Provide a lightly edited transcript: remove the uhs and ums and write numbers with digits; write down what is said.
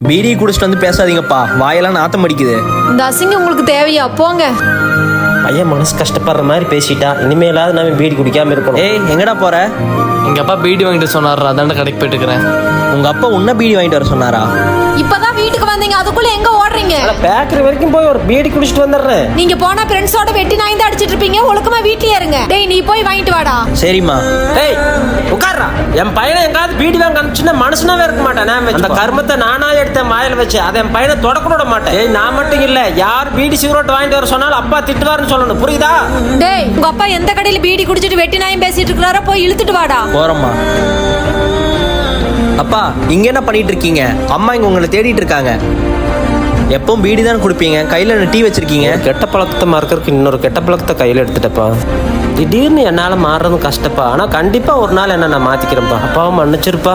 PT குடிச்சிட்டு வந்து பேசாதீங்கப்பா, வாயெல்லாம் நாத்தம் அடிக்குது. இந்த அசிங்கம் உங்களுக்கு தேவையா? போங்க. பையன் மனசு கஷ்டப்படுற மாதிரி பேசிட்டா. இனிமேலாவது நம்ம பீடி குடிக்காம இருக்கணும். ஏய், எங்கடா போற? எங்க அப்பா பீடி வாங்கிட்டு சொன்னார், அதாண்ட கடைக்கு போயிட்டு இருக்கிறேன். உங்க அப்பா உன்ன பீடி வாங்கிட்டு வர சொன்னாரா? இப்பதான் வீட்டுக்கு வந்தீங்க, அதுக்குள்ள எங்க ஓடுறீங்க? பேக்கரி வரைக்கும் போய் ஒரு பீடி குடிச்சிட்டு வந்துடுறேன். நீங்க போனா ஃப்ரெண்ட்ஸோட வெட்டி நாய்ந்து அடிச்சிட்டு இருப்பீங்க. ஒழுக்கமா வீட்லயே இருங்க. டேய், நீ போய் வாங்கிட்டு வாடா. சரிம்மா. டேய் உட்கார்றா. என் பையனை எங்காவது பீடி வாங்க அனுப்பிச்சுன்னா மனுஷனாவே இருக்க மாட்டேன். அந்த கர்மத்தை நானா எடுத்தேன் மாயில வச்சு. அதை என் பையனை தொடக்க விட மாட்டேன். ஏய், நான் மட்டும் இல்ல, யார் பீடி சிகரெட் வாங்கிட்டு வர சொன்னாலும் அப்பா திட்டுவாருன்னு சொல்லணும், புரியுதா? டேய், உங்க அப்பா எந்த கடையில பீடி குடிச்சிட்டு வெட்டி நாயும் பேசிட்டு இருக்காரோ போய் இழுத்துட்டு வாடா. போறோம்மா. அப்பா, இங்க என்ன பண்ணிட்டு இருக்கீங்க? அம்மா இங்க உங்களை தேடிட்டு இருக்காங்க. எப்பவும் பீடி தான் குடிப்பீங்க, கையில டீ வச்சிருக்கீங்க. கெட்ட பழக்கத்தை மறக்கிறதுக்கு இன்னொரு கெட்ட பழக்கத்தை கையில் எடுத்துட்டப்பா. திடீர்னு என்னால் மாறுறது கஷ்டப்பா. ஆனால் கண்டிப்பாக ஒரு நாள் என்ன நான் மாற்றிக்கிறேன்ப்பா. அப்பாவும் மன்னிச்சிருப்பா.